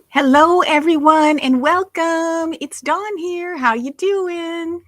Hello, everyone, and welcome. It's Dawn here. How you doing?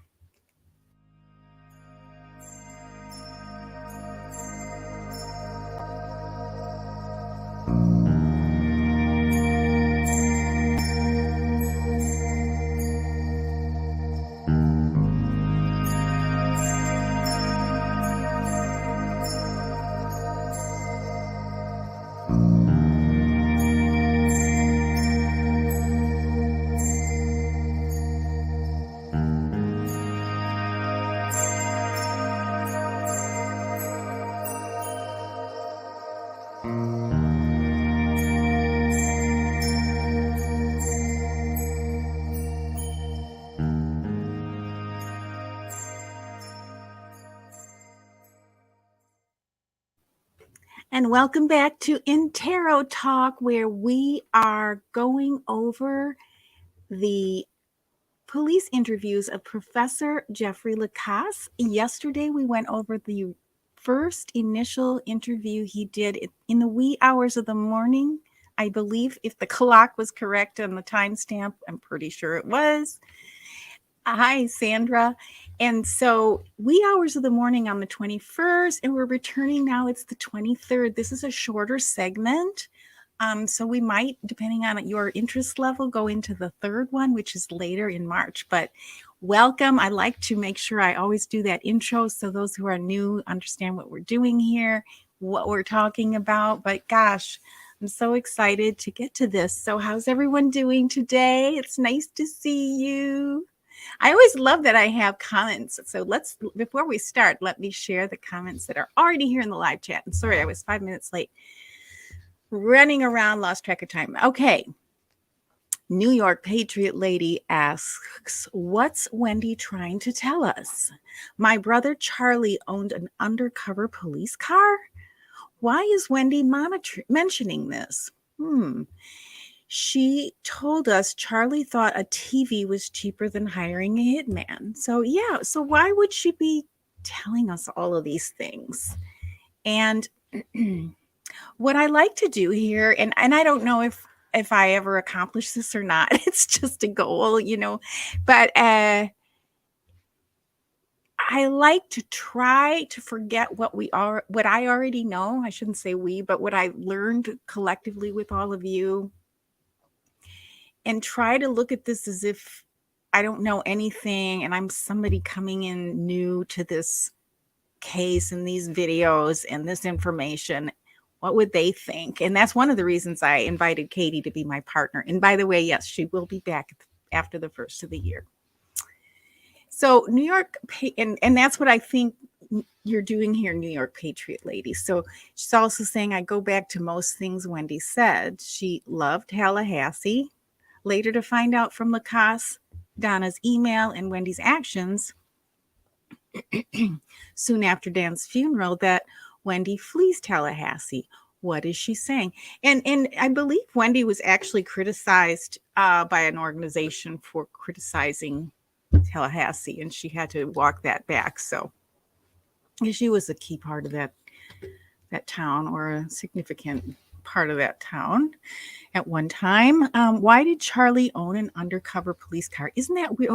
And welcome back to Intero Talk, where we are going over the police interviews of Professor Jeffrey LaCasse. Yesterday, we went over the first initial interview he did in the wee hours of the morning. I believe if the clock was correct on the timestamp, I'm pretty sure it was. Hi, Sandra. And so, wee hours of the morning on the 21st, and we're returning now. It's the 23rd. This is a shorter segment. So we might, depending on your interest level, go into the third one, which is later in March. But welcome. I like to make sure I always do that intro so those who are new understand what we're doing here, what we're talking about. But gosh, I'm so excited to get to this. So how's everyone doing today? It's nice to see you. I always love that I have comments. So before we start, let me share the comments that are already here in the live chat. And sorry, I was 5 minutes late. Running around, lost track of time. Okay. New York Patriot Lady asks, what's Wendy trying to tell us? My brother Charlie owned an undercover police car? Why is Wendy mentioning this? She told us Charlie thought a TV was cheaper than hiring a hitman. So, yeah, so why would she be telling us all of these things? And what I like to do here, and I don't know if I ever accomplish this or not, it's just a goal, but I like to try to forget what I already know. I shouldn't say we, but what I learned collectively with all of you, and try to look at this as if I don't know anything and I'm somebody coming in new to this case and these videos and this information. What would they think? And that's one of the reasons I invited Katie to be my partner. And by the way, yes, she will be back after the first of the year. So New York, and that's what I think you're doing here, New York Patriot Lady. So she's also saying, I go back to most things Wendy said. She loved Tallahassee. Later to find out from LaCasse, Donna's email, and Wendy's actions, soon after Dan's funeral, that Wendy flees Tallahassee. What is she saying? And I believe Wendy was actually criticized by an organization for criticizing Tallahassee, and she had to walk that back. So she was a key part of that town, or a significant part of that town at one time. Why did Charlie own an undercover police car? Isn't that weird?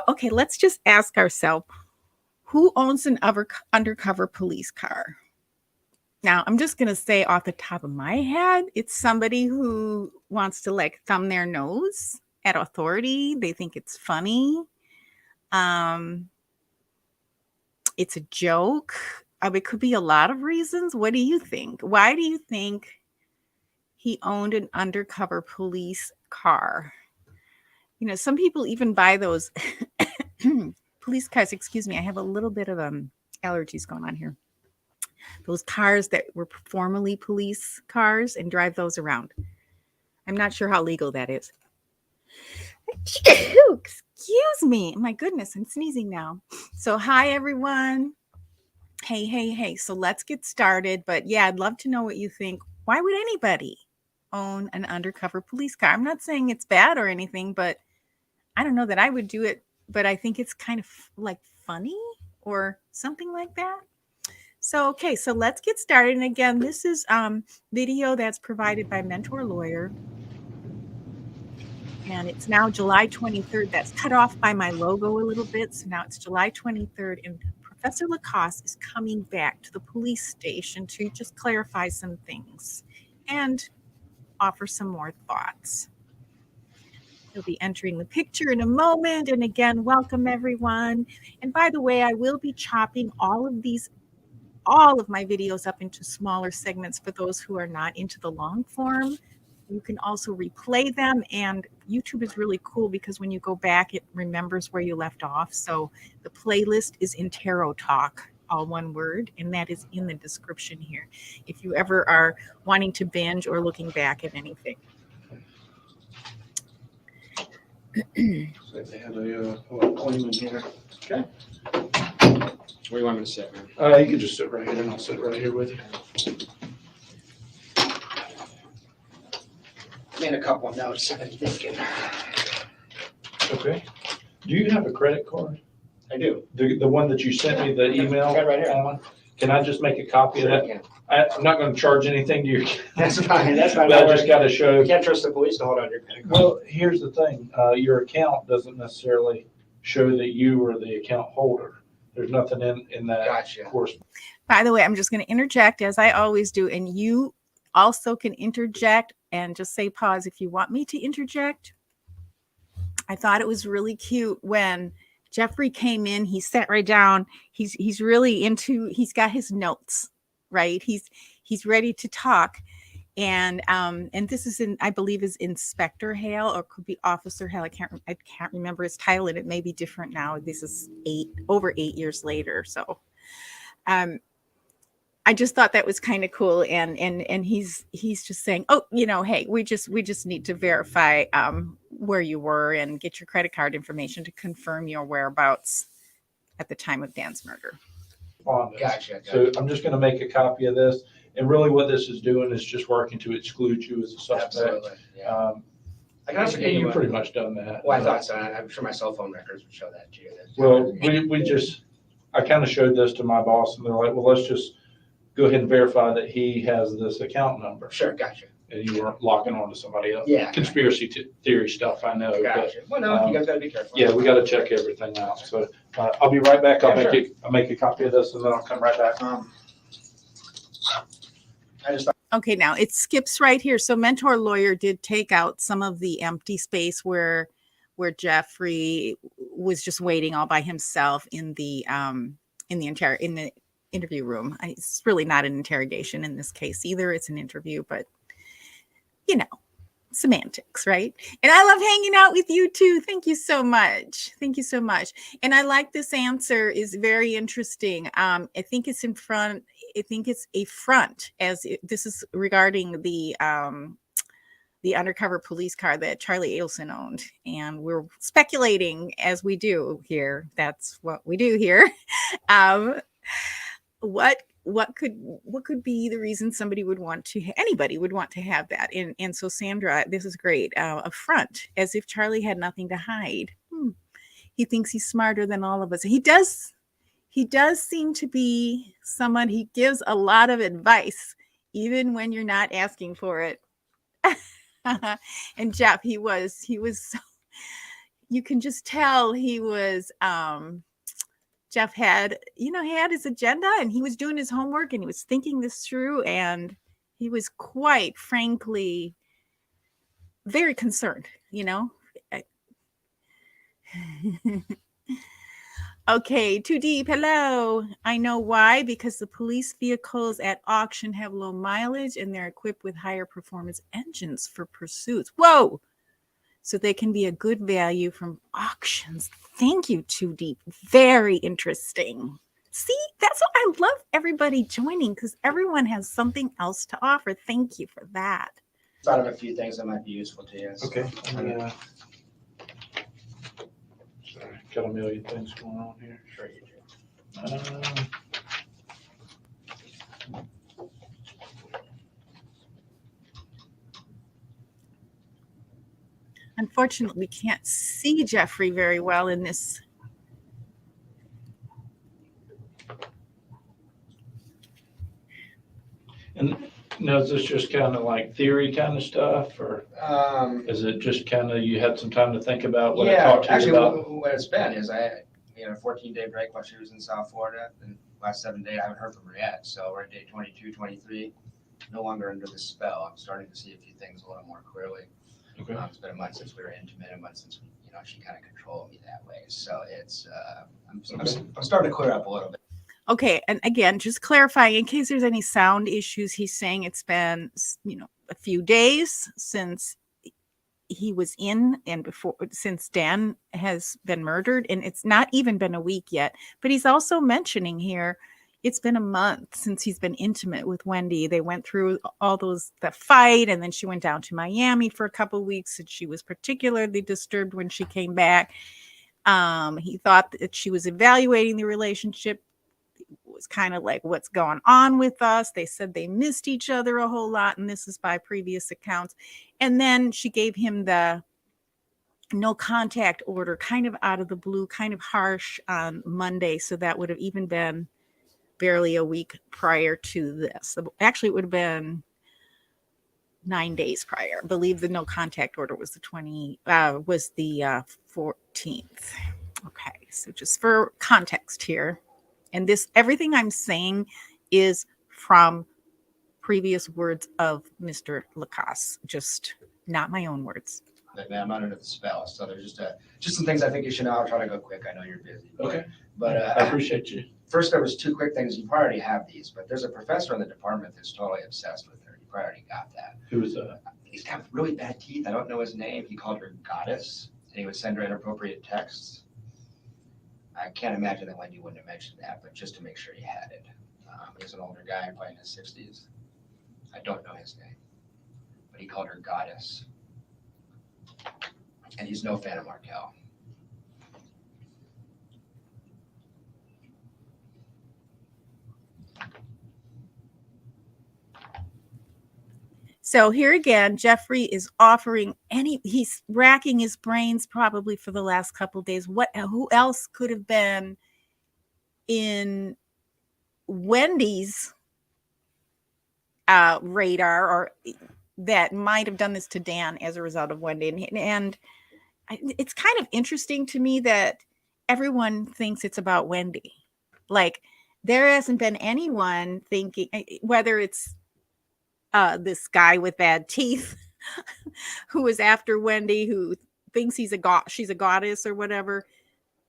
Okay, let's just ask ourselves, who owns an undercover police car? Now, I'm just going to say off the top of my head, it's somebody who wants to like thumb their nose at authority. They think it's funny. It's a joke. It could be a lot of reasons. What do you think? Why do you think he owned an undercover police car? Some people even buy those police cars. Excuse me, I have a little bit of allergies going on here. Those cars that were formerly police cars, and drive those around. I'm not sure how legal that is. Excuse me. My goodness, I'm sneezing now. So hi, everyone. Hey. So let's get started. But yeah, I'd love to know what you think. Why would anybody own an undercover police car? I'm not saying it's bad or anything, but I don't know that I would do it. But I think it's kind of like funny or something like that. So, okay, so let's get started. And again, this is video that's provided by Mentour Lawyer. And it's now July 23rd. That's cut off by my logo a little bit. So now it's July 23rd. And Professor LaCasse is coming back to the police station to just clarify some things and offer some more thoughts. He'll be entering the picture in a moment. And again, welcome everyone. And by the way, I will be chopping all of my videos up into smaller segments for those who are not into the long form. You can also replay them, and YouTube is really cool because when you go back, it remembers where you left off. So the playlist is Intero Talk, all one word, and that is in the description here if you ever are wanting to binge or looking back at anything. They had a appointment here. Okay. Where do you want me to sit, man? You can just sit right here, and I'll sit right here with you. Made a couple of notes I've been thinking. Okay. Do you have a credit card? I do. The one that you sent me the email Right here. on? Can I just make a copy of that? Yeah. I'm not going to charge anything to you. That's fine. That's fine. But I just got to show. You can't trust the police to hold on your credit card. Well, here's the thing. Your account doesn't necessarily show that you are the account holder. There's nothing in that Gotcha. course. By the way, I'm just going to interject as I always do, and you also can interject and just say pause if you want me to interject. I thought it was really cute when Jeffrey came in. He sat right down. He's really into. He's got his notes, right? He's ready to talk, and this is I believe is Inspector Hale, or could be Officer Hale. I can't remember his title, and it may be different now. This is over 8 years later, so. I just thought that was kind of cool, and he's just saying, oh, hey, we just need to verify where you were and get your credit card information to confirm your whereabouts at the time of Dan's murder. Gotcha. So I'm just going to make a copy of this, and really what this is doing is just working to exclude you as a suspect. Absolutely. Yeah. I can also get You've pretty much done that. Well, I thought so. I'm sure my cell phone records would show that to you. Well, I kind of showed this to my boss, and they're like, well, let's just go ahead and verify that he has this account number. Sure, gotcha. And you weren't locking on to somebody else. Yeah. Conspiracy theory stuff, I know. Gotcha. Well, no, you guys got to be careful. Yeah, we got to check everything out. So I'll be right back. I'll make a copy of this, and then I'll come right back. Okay, now it skips right here. So Mentour Lawyer did take out some of the empty space where Jeffrey was just waiting all by himself in the interview room. It's really not an interrogation in this case either. It's an interview, but semantics, right? And I love hanging out with you too. Thank you so much. And I like this answer is very interesting. I think it's in front. I think it's a front this is regarding the undercover police car that Charlie Adelson owned. And we're speculating as we do here. That's what we do here. What could be the reason anybody would want to have that? And so Sandra, this is great. A front, as if Charlie had nothing to hide. He thinks he's smarter than all of us. He does seem to be someone, he gives a lot of advice, even when you're not asking for it. And Jeff, he was so, you can just tell he was, Jeff had his agenda, and he was doing his homework, and he was thinking this through, and he was quite frankly very concerned, Okay, Too Deep, hello. I know why, because the police vehicles at auction have low mileage and they're equipped with higher performance engines for pursuits. Whoa! So they can be a good value from auctions. Thank you, Too Deep. Very interesting. See, that's what I love everybody joining, because everyone has something else to offer. Thank you for that. Thought of a few things that might be useful to you. Okay. Sorry, got a million things going on here. Sure you do. Unfortunately, we can't see Jeffrey very well in this. And Now, is this just kind of like theory kind of stuff, or is it just kind of you had some time to think about what I Yeah, talked to you actually, about? what it's been is I had a 14-day break while she was in South Florida, and last 7 days I haven't heard from her yet. So we're at day 22, 23, no longer under the spell. I'm starting to see a few things a little more clearly. Okay. It's been a month since we were intimate, a month since she kind of controlled me that way. So it's I'm starting to clear up a little bit. Okay, and again, just clarifying in case there's any sound issues, he's saying it's been, a few days since he was in and since Dan has been murdered, and it's not even been a week yet. But he's also mentioning here it's been a month since he's been intimate with Wendy. They went through all the fight, and then she went down to Miami for a couple of weeks, and she was particularly disturbed when she came back. He thought that she was evaluating the relationship. Was kind of like, what's going on with us? They said they missed each other a whole lot, and this is by previous accounts. And then she gave him the no contact order kind of out of the blue, kind of harsh on Monday. So that would have even been barely a week prior to this. Actually, it would have been 9 days prior. I believe the no contact order was the 14th. Okay, so just for context here. And this, everything I'm saying is from previous words of Mr. LaCasse, just not my own words. But man, I'm not under the spell. So there's just some things I think you should know. I'll try to go quick. I know you're busy. Okay. But I appreciate you. First, there was 2 quick things. You probably already have these, but there's a professor in the department that's totally obsessed with her. You probably already got that. Who was that? He's got really bad teeth. I don't know his name. He called her goddess, and he would send her inappropriate texts. I can't imagine that Wendy wouldn't have mentioned that, but just to make sure he had it. He's an older guy, probably in his 60s. I don't know his name, but he called her goddess. And he's no fan of Markel. So here again, Jeffrey is offering he's racking his brains probably for the last couple of days. Who else could have been in Wendy's radar, or that might have done this to Dan as a result of Wendy? And it's kind of interesting to me that everyone thinks it's about Wendy. Like, there hasn't been anyone thinking, whether it's this guy with bad teeth who is after Wendy, who thinks she's a goddess or whatever,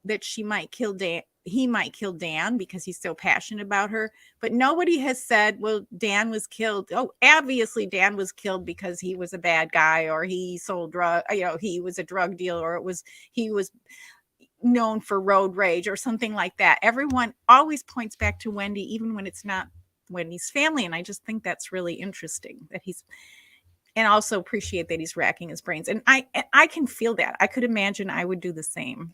that she might kill Dan. He might kill Dan because he's so passionate about her. But nobody has said, well, Dan was killed. Oh, obviously Dan was killed because he was a bad guy, or he sold drugs, he was a drug dealer, or he was known for road rage or something like that. Everyone always points back to Wendy, even when it's not Wendy's family. And I just think that's really interesting that and also appreciate that he's racking his brains. And I can feel that. I could imagine I would do the same.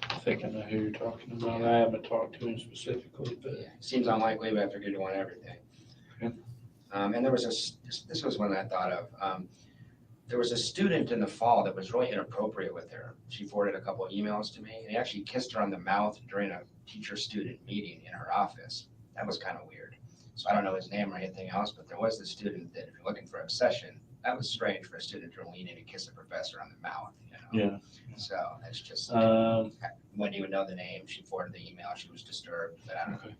I think I know who you're talking about. I haven't talked to him specifically, but Yeah, seems unlikely, but I figured you want everything. Okay. And there was this was one I thought of. There was a student in the fall that was really inappropriate with her. She forwarded a couple of emails to me, and he actually kissed her on the mouth during a teacher-student meeting in her office. That was kind of weird. So I don't know his name or anything else, but there was this student that, if you're looking for obsession, that was strange for a student to lean in and kiss a professor on the mouth. yeah. So that's just Wendy would know the name. She forwarded the email. She was disturbed, but I don't know.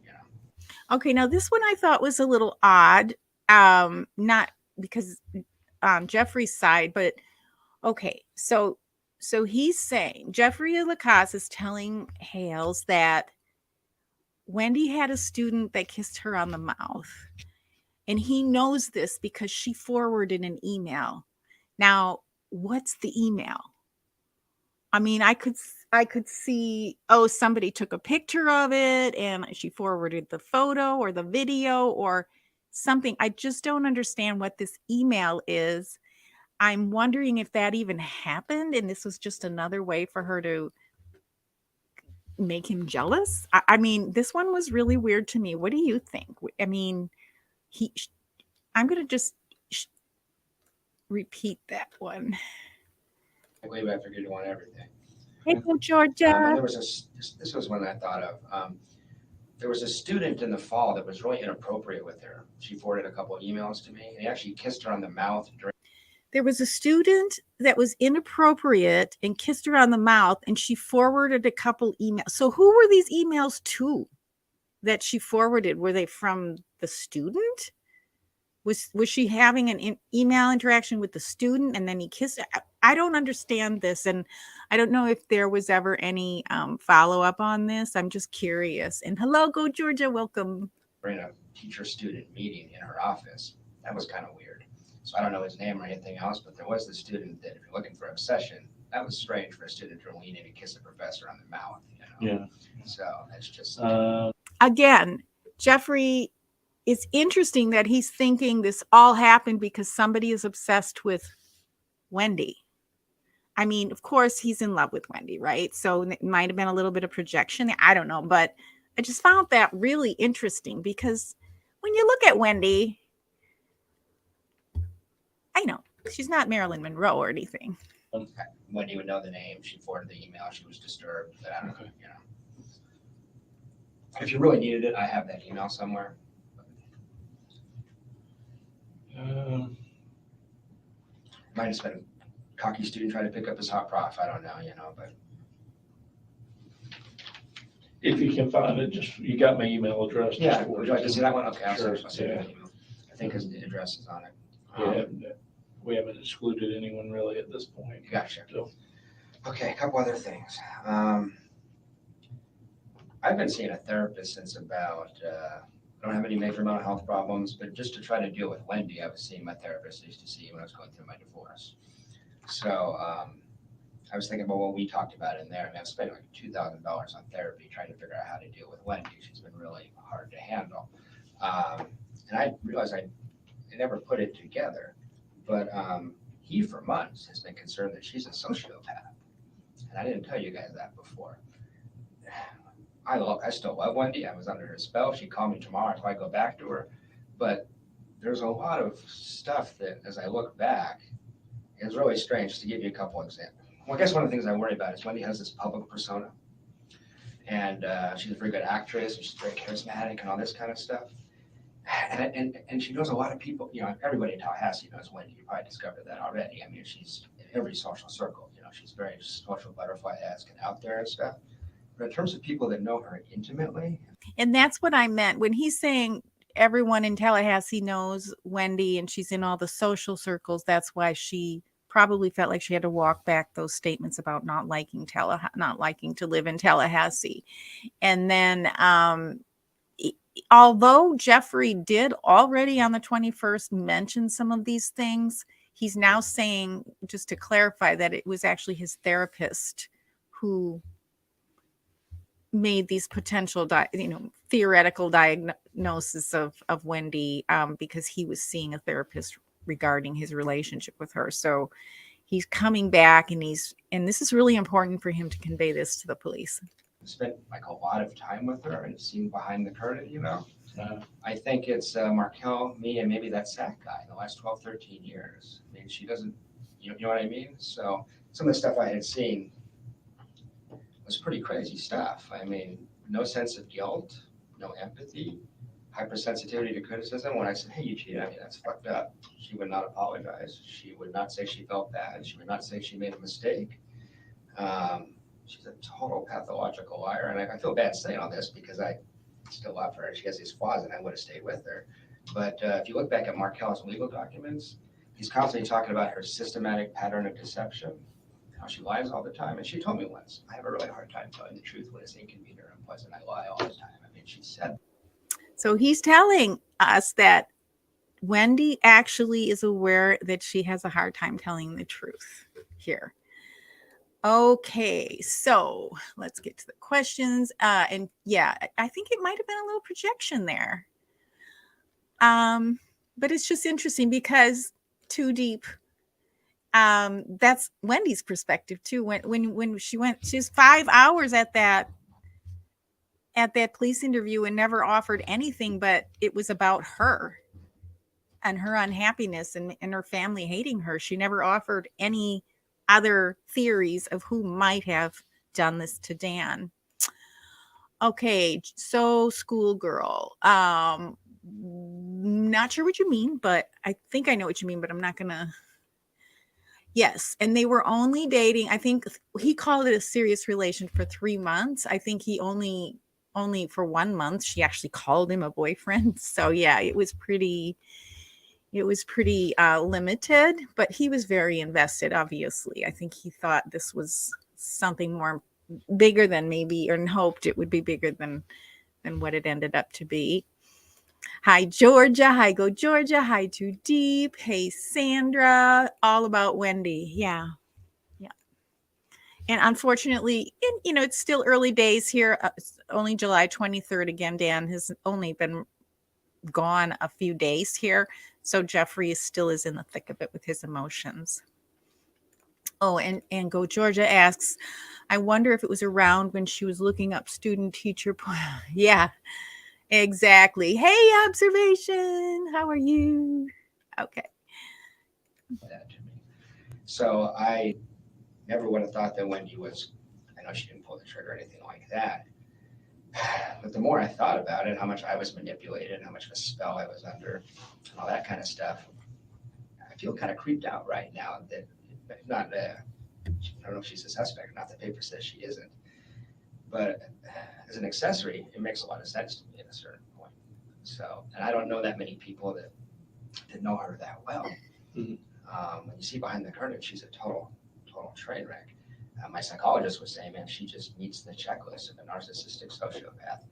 Okay, now this one I thought was a little odd. Not because on Jeffrey's side, but okay, so he's saying Jeffrey LaCasse is telling Hales that Wendy had a student that kissed her on the mouth, and he knows this because she forwarded an email. Now, what's the email? I mean, I could see, somebody took a picture of it and she forwarded the photo or the video or something. I just don't understand what this email is. I'm wondering if that even happened and this was just another way for her to make him jealous. I mean, this one was really weird to me. What do you think? I mean, I'm going to just repeat that one. I believe I figured you want everything. Hey, go Georgia. And there was this was one I thought of. There was a student in the fall that was really inappropriate with her. She forwarded a couple of emails to me, and he actually kissed her on the mouth during. There was a student that was inappropriate and kissed her on the mouth, and she forwarded a couple emails. So who were these emails to that she forwarded? Were they from the student? Was she having an email interaction with the student and then he kissed her? I don't understand this, and I don't know if there was ever any follow-up on this. I'm just curious. And hello, go Georgia, welcome. During a teacher-student meeting in her office. That was kind of weird. So I don't know his name or anything else, but there was the student that if you're looking for obsession, that was strange for a student to lean in and kiss a professor on the mouth. You know? Yeah. So that's just again, Jeffrey. It's interesting that he's thinking this all happened because somebody is obsessed with Wendy. I mean, of course, he's in love with Wendy, right? So it might have been a little bit of projection. I don't know, but I just found that really interesting because when you look at Wendy, I know she's not Marilyn Monroe or anything. Wendy would know the name. She forwarded the email. She was disturbed. But I don't know, you know. If you really needed it, I have that email somewhere. Might have been a cocky student trying to pick up his hot prof. I don't know, you know, but If you can find it, just, you got my email address. yeah, would you like to see that one? Okay, I'll Sure, send you yeah. an email. I think his address is on it. We haven't excluded anyone really at this point. Gotcha. So, Okay, a couple other things. I've been seeing a therapist since about, I don't have any major mental health problems, but just to try to deal with Wendy, I was seeing my therapist I used to see when I was going through my divorce. So I was thinking about what we talked about in there. I mean, I've spent like $2,000 on therapy trying to figure out how to deal with Wendy. She's been really hard to handle. And I realized I never put it together, but he for months has been concerned that she's a sociopath. And I didn't tell you guys that before. I still love Wendy. I was under her spell. She'd call me tomorrow if I go back to her. But there's a lot of stuff that, as I look back, is really strange. Just to give you a couple examples. Well, I guess one of the things I worry about is Wendy has this public persona. And she's a very good actress, and she's very charismatic and all this kind of stuff. And she knows a lot of people. You know, everybody in Tallahassee knows Wendy. You probably discovered that already. I mean, she's in every social circle. You know, she's very social butterfly-esque and out there and stuff. But in terms of people that know her intimately. And that's what I meant when he's saying everyone in Tallahassee knows Wendy and she's in all the social circles. That's why she probably felt like she had to walk back those statements about not liking to live in Tallahassee. And then although Jeffrey did already on the 21st mention some of these things, he's now saying, just to clarify, that it was actually his therapist who made these potential, theoretical diagnosis of Wendy because he was seeing a therapist regarding his relationship with her. So he's coming back, and this is really important for him to convey this to the police. Spent like a lot of time with her and seen behind the curtain, you know. I think it's Markel, me, and maybe that SAC guy in the last 12, 13 years. I mean, she doesn't, you know what I mean? So some of the stuff I had seen was pretty crazy stuff. I mean, no sense of guilt, no empathy, hypersensitivity to criticism. When I said, hey, you cheated, I mean, that's fucked up. She would not apologize. She would not say she felt bad. She would not say she made a mistake. She's a total pathological liar. And I feel bad saying all this because I still love her. She has these flaws and I would have stayed with her. But if you look back at Markel's legal documents, he's constantly talking about her systematic pattern of deception, how she lies all the time. And she told me once, I have a really hard time telling the truth when it's inconvenient or unpleasant. I lie all the time. I mean, she said. So he's telling us that Wendy actually is aware that she has a hard time telling the truth here. Okay, so let's get to the questions. And yeah, I think it might have been a little projection there. But it's just interesting because too deep. That's Wendy's perspective too. When she was 5 hours at that police interview and never offered anything, but it was about her and her unhappiness and her family hating her. She never offered any other theories of who might have done this to Dan. Okay, so schoolgirl. Not sure what you mean, but I think I know what you mean, but I'm not gonna. Yes, and they were only dating. I think he called it a serious relation for 3 months. I think he only for 1 month she actually called him a boyfriend. So yeah, it was pretty limited, but he was very invested. Obviously, I think he thought this was something more bigger than maybe, or hoped it would be bigger than what it ended up to be. Hi, Georgia. Hi, Go Georgia. Hi, Too Deep. Hey, Sandra. All about Wendy. Yeah. Yeah. And unfortunately, it's still early days here. It's only July 23rd. Again, Dan has only been gone a few days here. So Jeffrey still is in the thick of it with his emotions. Oh, and Go Georgia asks, I wonder if it was around when she was looking up student teacher. Yeah. Exactly. Hey, observation. How are you? Okay. That to me. So I never would have thought that Wendy was, I know she didn't pull the trigger or anything like that. But the more I thought about it, how much I was manipulated, how much of a spell I was under, and all that kind of stuff, I feel kind of creeped out right now that not, I don't know if she's a suspect or not. The paper says she isn't. But as an accessory, it makes a lot of sense to me at a certain point. So, and I don't know that many people that know her that well. Mm-hmm. When you see behind the curtain, she's a total train wreck. My psychologist was saying, man, she just meets the checklist of a narcissistic sociopath.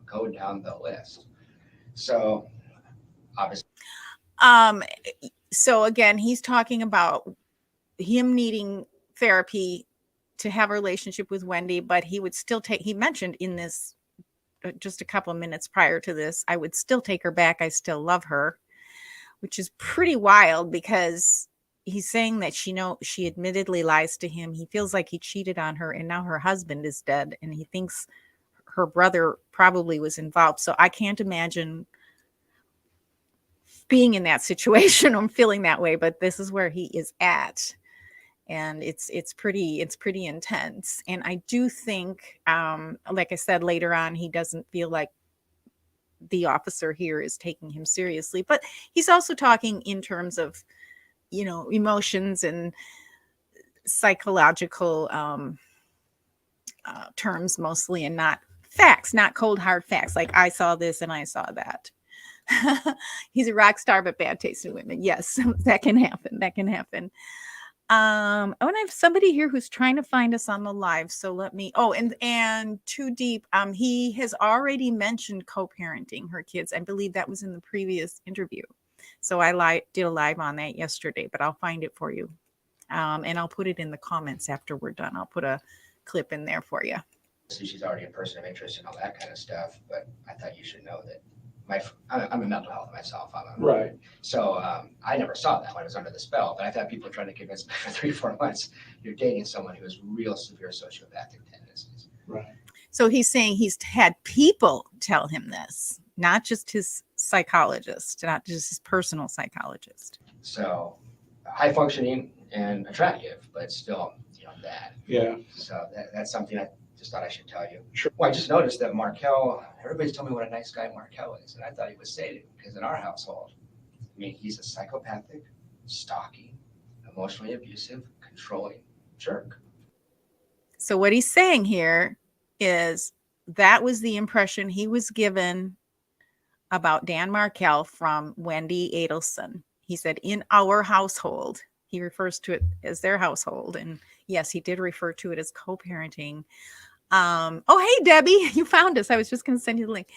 Go down the list. So, obviously. So again, he's talking about him needing therapy to have a relationship with Wendy, but he would still he mentioned in this just a couple of minutes prior to this, I would still take her back. I still love her, which is pretty wild because he's saying that she admittedly lies to him. He feels like he cheated on her and now her husband is dead and he thinks her brother probably was involved. So I can't imagine being in that situation. I'm feeling that way, but this is where he is at. And it's pretty intense. And I do think, like I said, later on, he doesn't feel like the officer here is taking him seriously, but he's also talking in terms of, emotions and psychological terms mostly, and not facts, not cold hard facts. Like I saw this and I saw that. He's a rock star, but bad taste in women. Yes, that can happen. And I have somebody here who's trying to find us on the live. So let me, and Too Deep. He has already mentioned co-parenting her kids. I believe that was in the previous interview. So I did a live on that yesterday, but I'll find it for you. And I'll put it in the comments after we're done. I'll put a clip in there for you. She's already a person of interest and all that kind of stuff, but I thought you should know that I'm a mental health myself. Right. So I never saw that when I was under the spell, but I've had people trying to convince me for 3-4 months you're dating someone who has real severe sociopathic tendencies. Right. So he's saying he's had people tell him this, not just his psychologist, not just his personal psychologist. So high functioning and attractive, but still, bad. Yeah. So that's something I just thought I should tell you. Sure. Well, I just noticed that Markel, everybody's told me what a nice guy Markel is, and I thought he was sadistic because in our household, he's a psychopathic, stalking, emotionally abusive, controlling jerk. So what he's saying here is that was the impression he was given about Dan Markel from Wendi Adelson. He said, in our household, he refers to it as their household. And yes, he did refer to it as co-parenting. Hey, Debbie, you found us. I was just going to send you the link.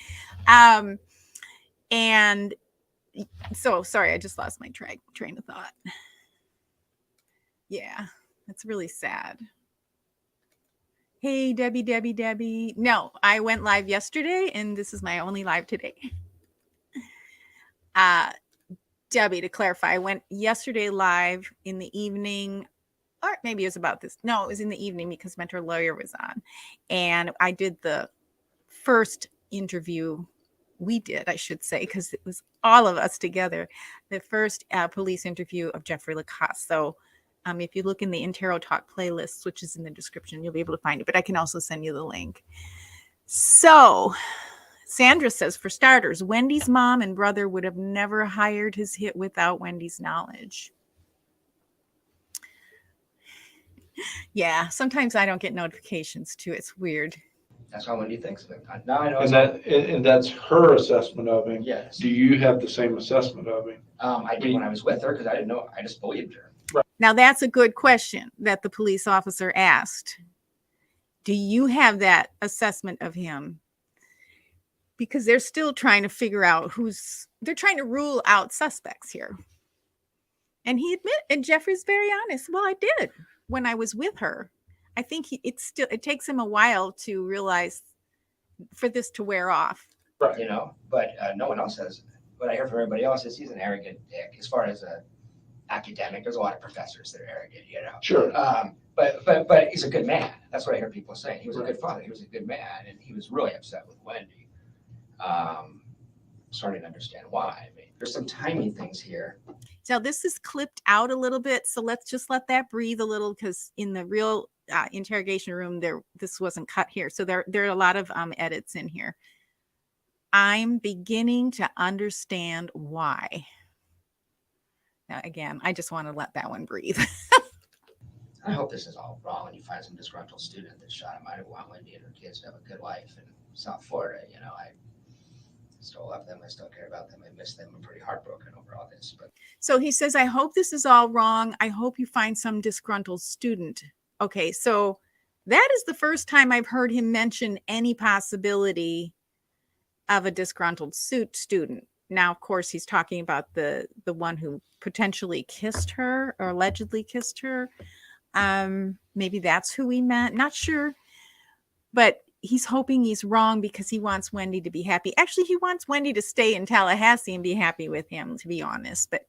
And so, sorry, I just lost my train of thought. Yeah, that's really sad. Hey, Debbie. No, I went live yesterday, and this is my only live today. Debbie, to clarify, I went yesterday live in the evening, or maybe it was about this. No, it was in the evening because Mentour Lawyer was on. And I did the first interview we did, I should say, because it was all of us together. The first police interview of Jeffrey LaCasse. So If you look in the Intero Talk playlist, which is in the description, you'll be able to find it, but I can also send you the link. So Sandra says, for starters, Wendy's mom and brother would have never hired his hit without Wendy's knowledge. Yeah, sometimes I don't get notifications too. It's weird. That's how Wendy thinks of him. Now I know. And that's her assessment of him. Yes. Do you have the same assessment of him? I did when I was with her because I didn't know. I just believed her. Right. Now, that's a good question that the police officer asked. Do you have that assessment of him? Because they're still trying to figure out they're trying to rule out suspects here. And and Jeffrey's very honest. Well, I did when I was with her. I think it takes him a while to realize for this to wear off. Right. You know, but no one else says. What I hear from everybody else is he's an arrogant dick. As far as a academic, there's a lot of professors that are arrogant, you know. Sure. But he's a good man. That's what I hear people saying. He was a good father. He was a good man, and he was really upset with Wendy. Starting to understand why. I mean, there's some timing things here. So this is clipped out a little bit. So let's just let that breathe a little, because in the real interrogation room, this wasn't cut here. So there are a lot of edits in here. I'm beginning to understand why. Now, again, I just want to let that one breathe. I hope this is all wrong and you find some disgruntled student that shot him. I want Wendy and her kids to have a good life in South Florida. You know, I still love them. I still care about them. I miss them. I'm pretty heartbroken over all this. But so he says, I hope this is all wrong. I hope you find some disgruntled student. Okay, so that is the first time I've heard him mention any possibility of a disgruntled student. Now, of course, he's talking about the one who potentially kissed her or allegedly kissed her. Maybe that's who he meant. Not sure. But he's hoping he's wrong because he wants Wendy to be happy. Actually, he wants Wendy to stay in Tallahassee and be happy with him, to be honest. But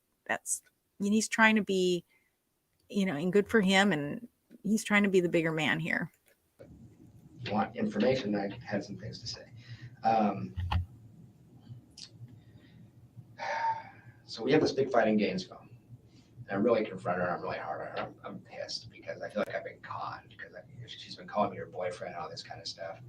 he's trying to be, and good for him. And he's trying to be the bigger man here. If you want information, I had some things to say. So we have this big fight in Gainesville. And I'm really confronted her. I'm really hard on her. I'm pissed because I feel like I've been conned because she's been calling me her boyfriend and all this kind of stuff.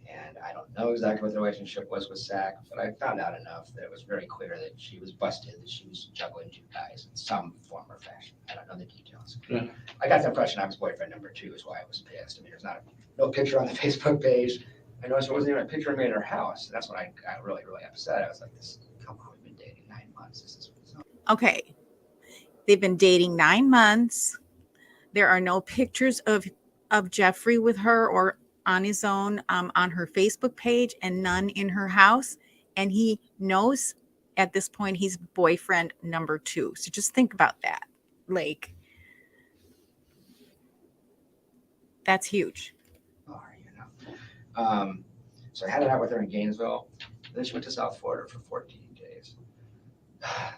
And I don't know exactly what the relationship was with Zach, but I found out enough that it was very clear that she was busted, that she was juggling two guys in some form or fashion. I don't know the details. Yeah. I got the impression I was boyfriend number 2 is why I was pissed. I mean, there's no picture on the Facebook page. I noticed there wasn't even a picture of me in her house. And that's when I got really, really upset. I was like, come on, we've been dating 9 months. This is okay. They've been dating 9 months. There are no pictures of Jeffrey with her or on his own on her Facebook page, and none in her house. And he knows at this point he's boyfriend number 2. So just think about that. Like, that's huge. So I had it out with her in Gainesville. Then she went to South Florida for 14 days.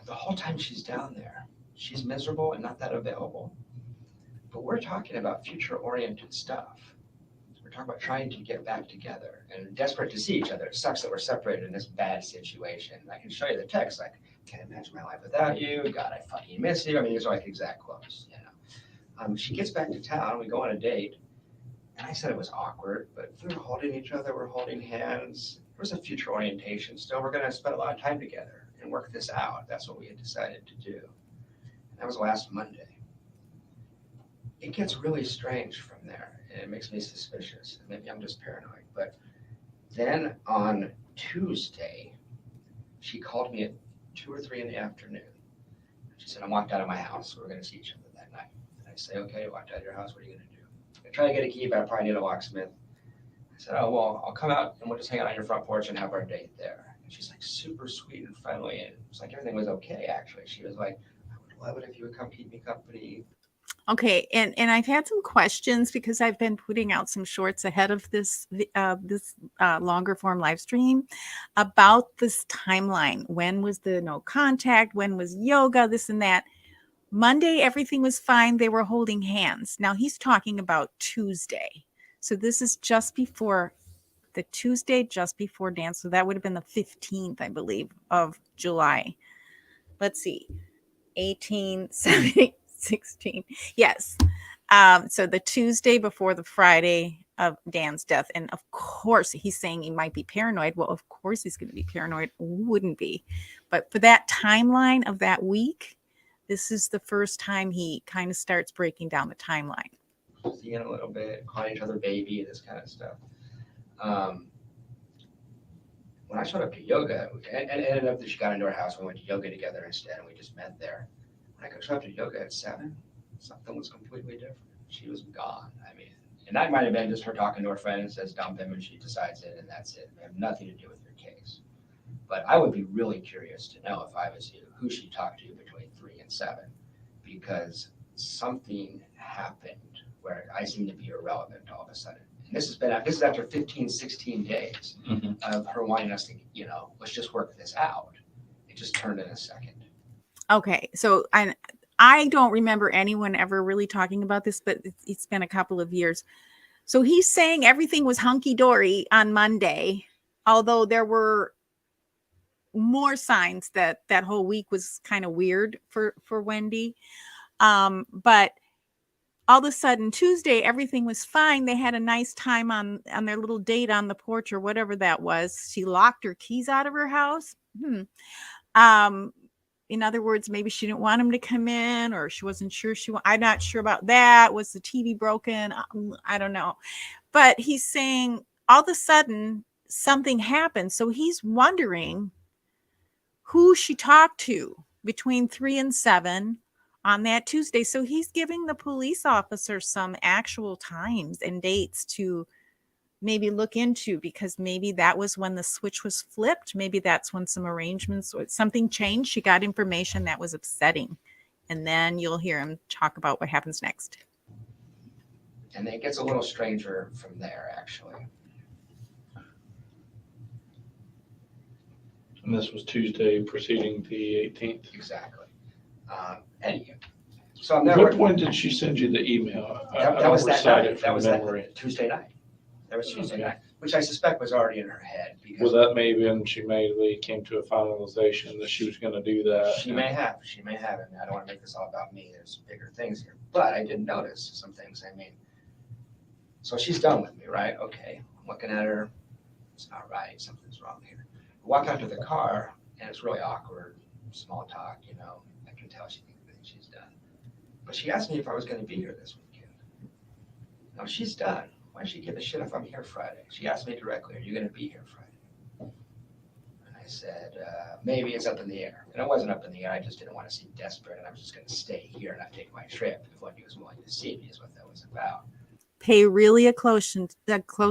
The whole time she's down there, she's miserable and not that available. But we're talking about future-oriented stuff. We're talking about trying to get back together and desperate to see each other. It sucks that we're separated in this bad situation. I can show you the text, like, can't imagine my life without you. God, I fucking miss you. I mean, these are like exact quotes, She gets back to town. We go on a date. And I said it was awkward, but we were holding each other. We're holding hands. There was a future orientation still. We're going to spend a lot of time together and work this out. That's what we had decided to do. And that was last Monday. It gets really strange from there, and it makes me suspicious. Maybe I'm just paranoid. But then on Tuesday, she called me at 2 or 3 in the afternoon. She said, I walked out of my house. We're going to see each other that night. And I say, okay, I walked out of your house. What are you going to do? I try to get a key, but I probably need a locksmith. I said, oh, well, I'll come out and we'll just hang out on your front porch and have our date there. And she's like super sweet and friendly. And it was like everything was okay, actually. She was like, I would love it if you would come keep me company. Okay, and I've had some questions because I've been putting out some shorts ahead of this longer form live stream about this timeline. When was the no contact? When was yoga? This and that. Monday, everything was fine. They were holding hands. Now he's talking about Tuesday. So this is just before the Tuesday, just before dance. So that would have been the 15th, I believe, of July. Let's see. 18, 17, 16. Yes. So the Tuesday before the Friday of Dan's death. And of course, he's saying he might be paranoid. Well, of course he's going to be paranoid. Wouldn't be. But for that timeline of that week, this is the first time he kind of starts breaking down the timeline. Seeing a little bit, calling each other baby, this kind of stuff. When I showed up to yoga, and it ended up that she got into our house, we went to yoga together instead, and we just met there. When I showed up to yoga at 7, something was completely different. She was gone. I mean, and that might have been just her talking to her friend and says dump him, and she decides it, and that's it. It had nothing to do with your case. But I would be really curious to know, if I was you, who she talked to between 3 and 7, because something happened where I seem to be irrelevant all of a sudden. And this is after 15, 16 days of her wanting us to, let's just work this out. It just turned in a second. Okay. So I don't remember anyone ever really talking about this, but it's been a couple of years. So he's saying everything was hunky-dory on Monday, although there were more signs that that whole week was kind of weird for Wendy. But all of a sudden Tuesday, everything was fine. They had a nice time on their little date on the porch or whatever that was. She locked her keys out of her house. In other words, maybe she didn't want him to come in, or she wasn't sure I'm not sure about that. Was the TV broken? I don't know. But he's saying all of a sudden something happened. So he's wondering who she talked to between 3 and 7 on that Tuesday. So he's giving the police officer some actual times and dates to maybe look into, because maybe that was when the switch was flipped. Maybe that's when some arrangements or something changed. She got information that was upsetting. And then you'll hear him talk about what happens next. And it gets a little stranger from there, actually. And this was Tuesday preceding the 18th. Exactly. Anyway, so I'm At never. what point did she send you the email? That was that night. That was that Tuesday night. That was Tuesday night, which I suspect was already in her head. Because was that maybe when she maybe came to a finalization that she was going to do that? She may have. And I don't want to make this all about me. There's bigger things here. But I did notice some things. I mean, so she's done with me, right? Okay. I'm looking at her. It's not right. Something's wrong here. I walk out to the car, and it's really awkward. Small talk, I can tell she thinks she's done. But she asked me if I was going to be here this weekend. Now she's done. Why does she give a shit if I'm here Friday? She asked me directly, are you going to be here Friday? And I said, maybe it's up in the air. And it wasn't up in the air. I just didn't want to seem desperate, and I was just going to stay here and not take my trip if Wendy was willing to see me, is what that was about. Pay really a close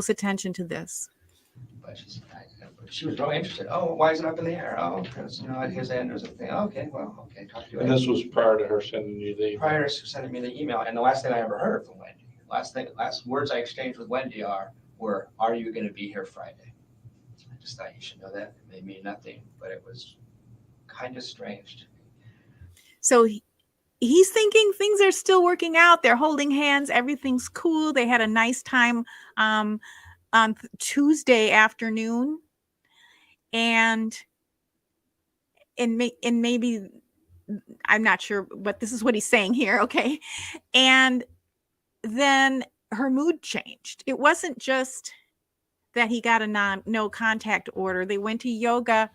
attention to this. But she was really interested. Oh, why is it up in the air? Oh, because, at his end there's a thing. Okay, talk to you. And this was prior to her sending you the email. Prior to sending me the email. And the last thing I ever heard from Wendy, last words I exchanged with Wendy were, are you going to be here Friday? I just thought you should know that. It may mean nothing, but it was kind of strange to me. So he's thinking things are still working out. They're holding hands. Everything's cool. They had a nice time on Tuesday afternoon. And maybe, I'm not sure, but this is what he's saying here. Okay. And then her mood changed. It wasn't just that he got a no contact order. They went to yoga.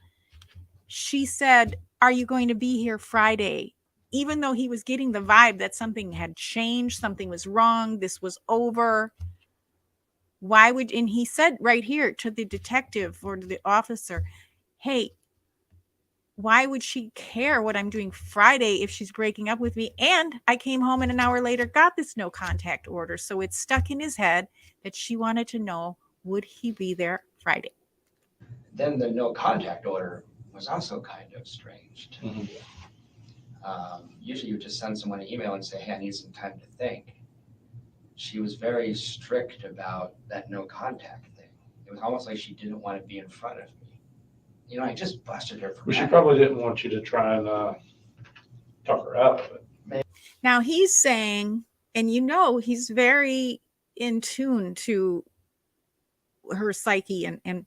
She said, are you going to be here Friday? Even though he was getting the vibe that something had changed, something was wrong, this was over. And he said right here to the detective or to the officer, hey, why would she care what I'm doing Friday if she's breaking up with me? And I came home and an hour later got this no contact order. So it's stuck in his head that she wanted to know, would he be there Friday? Then the no contact order was also kind of strange to me. Usually you would just send someone an email and say, hey, I need some time to think. She was very strict about that no contact thing. It was almost like she didn't want to be in front of me. I just busted her for Well, she probably didn't want you to try and talk her out of it. Now he's saying, and he's very in tune to her psyche, and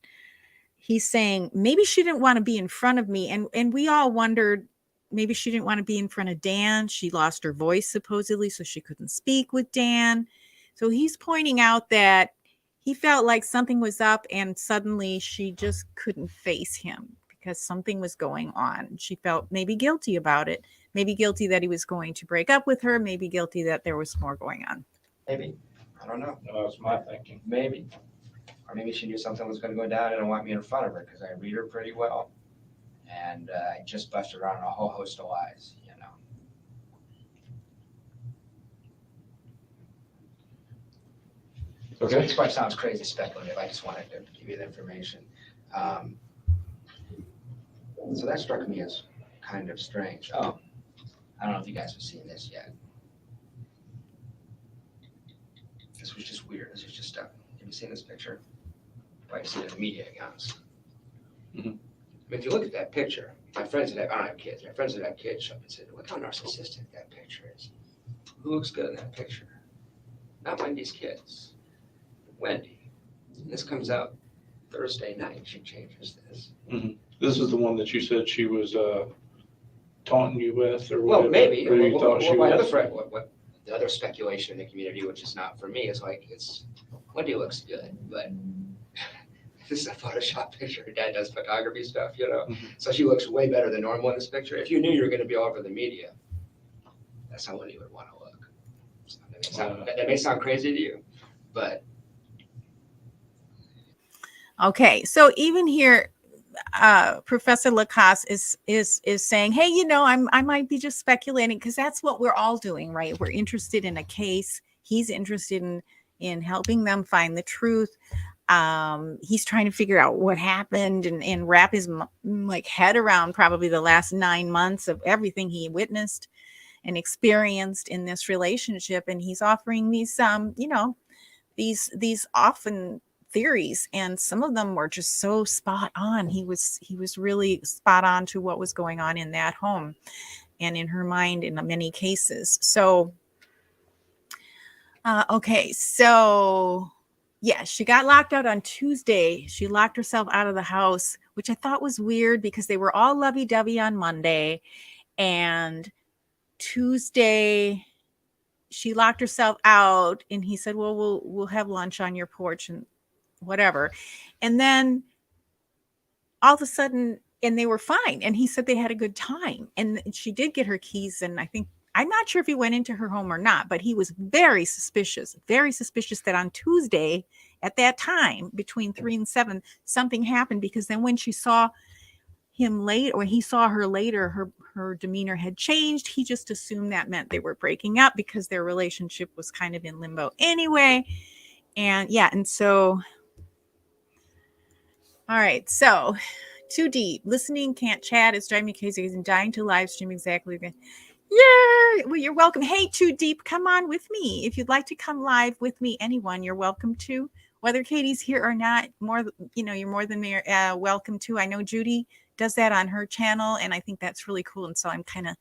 he's saying maybe she didn't want to be in front of me. And we all wondered, maybe she didn't want to be in front of Dan. She lost her voice supposedly, so she couldn't speak with Dan. So he's pointing out that he felt like something was up and suddenly she just couldn't face him because something was going on. She felt maybe guilty about it, maybe guilty that he was going to break up with her, maybe guilty that there was more going on. Maybe. I don't know. No, that's my thinking. Maybe. Or maybe she knew something was going to go down and didn't want me in front of her because I read her pretty well. And I just busted around a whole host of lies, you know. Okay. This part sounds crazy speculative. I just wanted to give you the information. So that struck me as kind of strange. Oh, I don't know if you guys have seen this yet. This was just weird. This is just stuff. Have you seen this picture? Probably seen it in the media accounts. Mm-hmm. I mean, if you look at that picture, my friends that have, I don't have kids, my friends that have kids showed up and said, look how narcissistic that picture is. Who looks good in that picture? Not Wendy's kids. Wendy. And this comes out Thursday night. She changes this. Mm-hmm. This is the one that you said she was taunting you with, or Well, whatever, maybe. or you thought she My other was. friend, what the other speculation in the community, which is not for me, is like, Wendy looks good, but this is a Photoshop picture. Her dad does photography stuff, you know? Mm-hmm. So she looks way better than normal in this picture. If you knew you were going to be all over the media, that's how Wendy would want to look. So that may sound crazy to you, but. Okay, so even here, Professor LaCasse is saying, hey, you know, I might be just speculating because that's what we're all doing, right? We're interested in a case. He's interested in helping them find the truth. He's trying to figure out what happened and wrap his like head around probably the last 9 months of everything he witnessed and experienced in this relationship. And he's offering these, you know, these often theories, and some of them were just so spot on. He was really spot on to what was going on in that home and in her mind in many cases. So okay, so yeah, she got locked out on Tuesday. She locked herself out of the house, which I thought was weird because they were all lovey-dovey on Monday, and Tuesday she locked herself out, and he said, well, we'll have lunch on your porch and whatever. And then all of a sudden, and they were fine. And he said they had a good time. And she did get her keys. And I'm not sure if he went into her home or not, but he was very suspicious that on Tuesday at that time between 3 and 7, something happened, because then when she saw him late, or he saw her later, her demeanor had changed. He just assumed that meant they were breaking up because their relationship was kind of in limbo anyway. And yeah, and so all right, so too deep. Listening, can't chat. It's driving me crazy. I'm dying to live stream exactly. Yeah, well, you're welcome. Hey, Too Deep, come on with me. If you'd like to come live with me, anyone, you're welcome to. Whether Katie's here or not, you're more than welcome to. I know Judy does that on her channel, and I think that's really cool. And so I'm kind of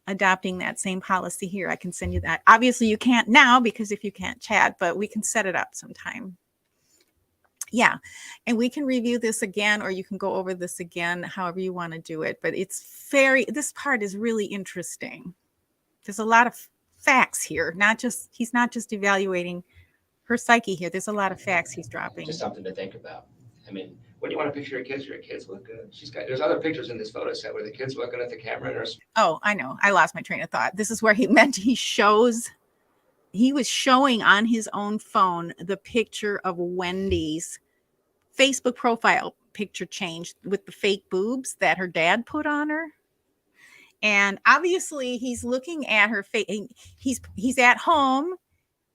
adopting that same policy here. I can send you that. Obviously, you can't now because if you can't chat, but we can set it up sometime. Yeah, and we can review this again, or you can go over this again, however you want to do it. But this part is really interesting. There's a lot of facts here. He's not just evaluating her psyche here. There's a lot of facts he's dropping. Just something to think about. I mean, when you want to picture your kids look good. There's other pictures in this photo set where the kid's looking at the camera and oh, I know. I lost my train of thought. This is where he was showing on his own phone the picture of Wendy's Facebook profile picture changed with the fake boobs that her dad put on her. And obviously he's looking at her face. He's at home.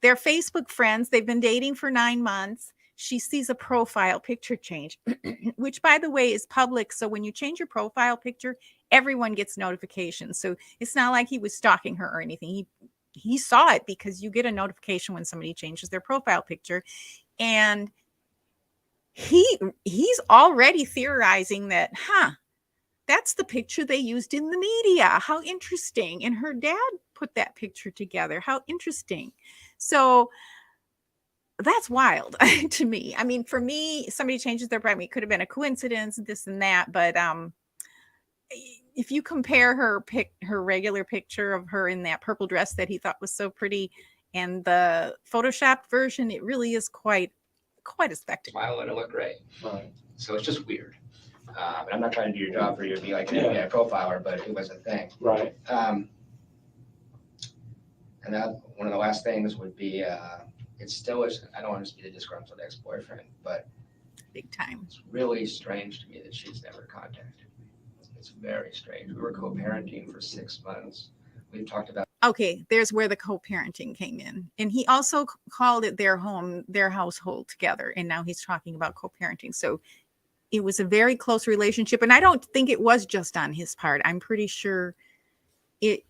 They're Facebook friends. They've been dating for 9 months. She sees a profile picture change, which by the way is public. So when you change your profile picture, everyone gets notifications. So it's not like he was stalking her or anything. He saw it because you get a notification when somebody changes their profile picture. And he's already theorizing that, that's the picture they used in the media. How interesting. And her dad put that picture together. How interesting. So that's wild to me. I mean, for me, somebody changes their profile. It could have been a coincidence, this and that, but if you compare her regular picture of her in that purple dress that he thought was so pretty and the photoshopped version, it really is quite a spectacle. Smile and it look great. Right. So it's just weird. And I'm not trying to do your job for you to be like an Yeah. FBI profiler, but it was a thing. Right. And that one of the last things would be, it still is, I don't want to be the disgruntled ex-boyfriend, but Big time. it's really strange to me that she's never contacted me. It's very strange. We were co-parenting for 6 months. We've talked about. Okay, there's where the co-parenting came in. And he also called it their home, their household together. And now he's talking about co-parenting. So it was a very close relationship. And I don't think it was just on his part. I'm pretty sure it,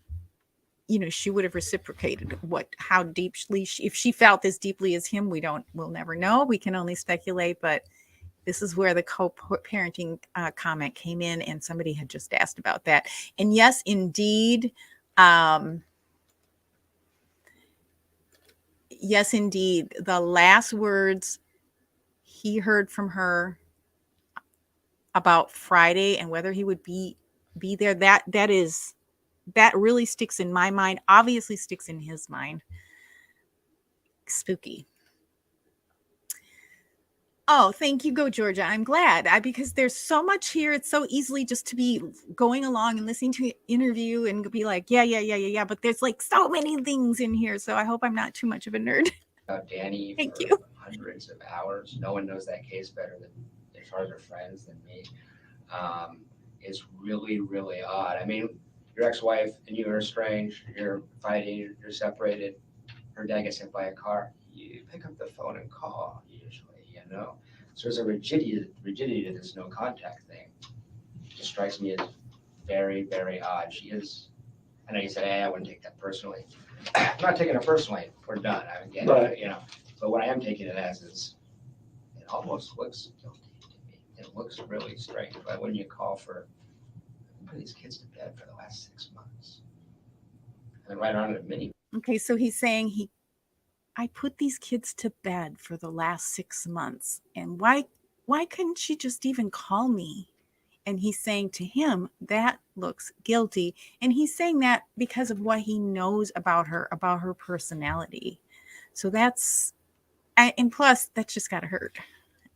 she would have reciprocated how deeply, if she felt as deeply as him, we'll never know. We can only speculate, but this is where the co-parenting comment came in, and somebody had just asked about that. And yes, indeed, the last words he heard from her about Friday and whether he would be there, that really sticks in my mind, obviously sticks in his mind. Spooky. Oh, thank you, Go Georgia. I'm glad because there's so much here. It's so easily just to be going along and listening to an interview and be like, yeah. But there's like so many things in here. So I hope I'm not too much of a nerd. About Danny Thank for you. hundreds of hours. No one knows that case better than, as far as her friends, than me. It's really, really odd. I mean, your ex-wife and you are estranged, you're fighting, you're separated. Her dad gets hit by a car. You pick up the phone and call, usually, So there's a rigidity to this no contact thing. It just strikes me as very, very odd. She is, I know you said, hey, I wouldn't take that personally. I'm not taking it personally. We're done. I would get Right. it, But what I am taking it as is, it almost looks guilty to me. It looks really strange. Why wouldn't you call for put these kids to bed for the last 6 months? And then right on a mini. Okay, so he's saying I put these kids to bed for the last 6 months. And why couldn't she just even call me? And he's saying to him, that looks guilty. And he's saying that because of what he knows about her personality. So and plus, that's just gotta hurt.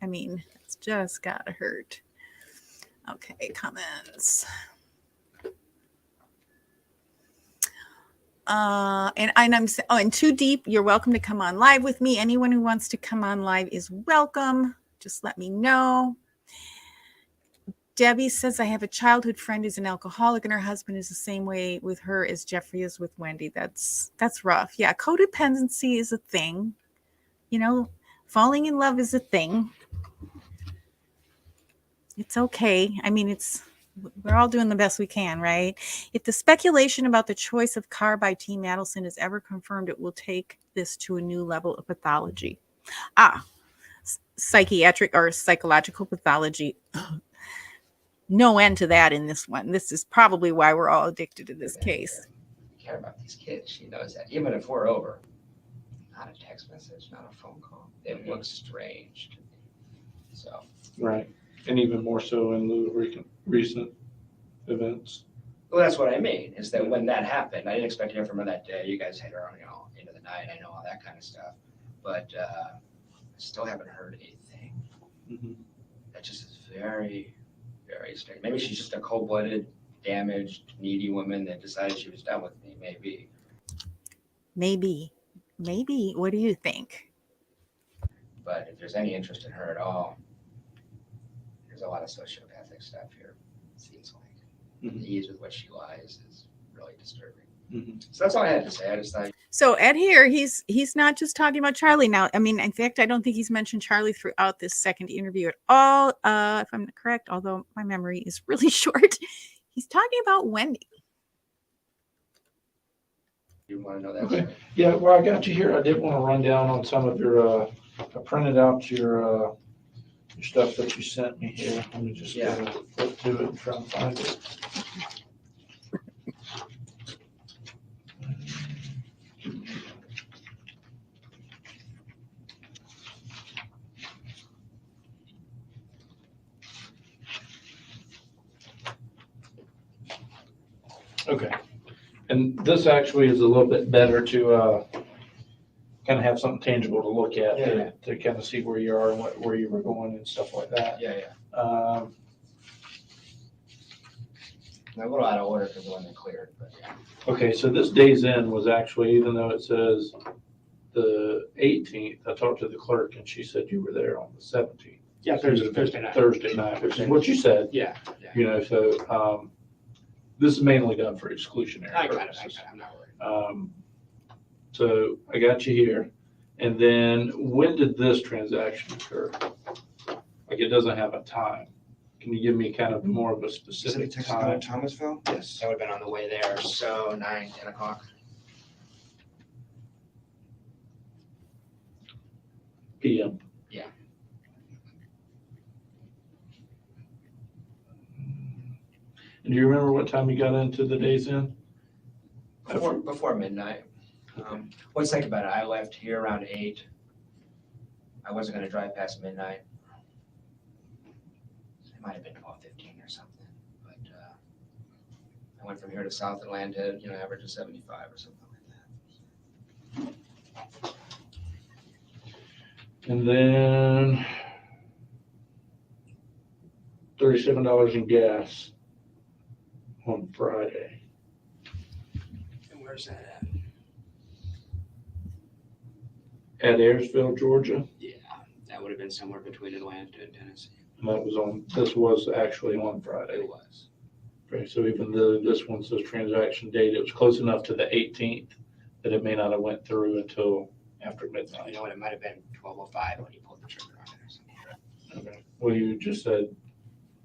I mean, it's just gotta hurt. Okay, comments. And Too Deep, you're welcome to come on live with me. Anyone who wants to come on live is welcome. Just let me know. Debbie says, I have a childhood friend who's an alcoholic and her husband is the same way with her as Jeffrey is with Wendy. That's rough. Yeah, codependency is a thing. Falling in love is a thing. It's okay. I mean, we're all doing the best we can, right? If the speculation about the choice of car by Team Adelson is ever confirmed, it will take this to a new level of pathology. Psychiatric or psychological pathology. No end to that in this one. This is probably why we're all addicted to this case. You care about these kids. She knows that. Even if we're over, not a text message, not a phone call. It looks strange to me. So. Right. And even more so in lieu of recent events. Well, that's what I mean, is that when that happened, I didn't expect to hear from her that day. You guys hit her on, into the night. I know all that kind of stuff. But I still haven't heard anything. Mm-hmm. That just is very, very strange. Maybe she's just a cold-blooded, damaged, needy woman that decided she was done with me. Maybe. What do you think? But if there's any interest in her at all, there's a lot of sociopathic stuff here, it seems like. Mm-hmm. The ease with which she lies is really disturbing. Mm-hmm. So that's all I had to say. I just thought. So Ed here, he's not just talking about Charlie now. I mean, in fact, I don't think he's mentioned Charlie throughout this second interview at all. If I'm correct, although my memory is really short, he's talking about Wendy. You want to know that? Okay. Yeah, well, I got you here. I did want to run down on some of your, I printed out your stuff that you sent me here. Let me just flip to it and try and find it. Okay. And this actually is a little bit better to kind of have something tangible to look at, Yeah. to kind of see where you are and where you were going and stuff like that. Yeah. Um, A little out of order because the one that cleared, but yeah. Okay, so this day's in was actually, even though it says the 18th, I talked to the clerk and she said you were there on the 17th. Yeah, Thursday night. Thursday night, which is what you said, Yeah. you know, so this is mainly done for exclusionary I got it. purposes. I'm not worried. So I got you here. And then when did this transaction occur? Like it doesn't have a time. Can you give me kind of more of a specific time? Thomasville? Yes. That would have been on the way there, so 9, 10 o'clock. PM. Yeah. And do you remember what time you got into the Days Inn? Before midnight. What's think about it? I left here around 8. I wasn't gonna drive past midnight. It might have been 12:15 or something, but I went from here to South and landed, average of 75 or something like that. And then $37 in gas on Friday. And where's that at? At Ayersville, Georgia. Yeah, that would have been somewhere between Atlanta and Tennessee. And this was actually on Friday. It was. Okay, so even though this one says transaction date, it was close enough to the 18th that it may not have went through until after midnight. You know what, it might have been 12:05 when he pulled the trigger on it or something. Okay. Well, you just said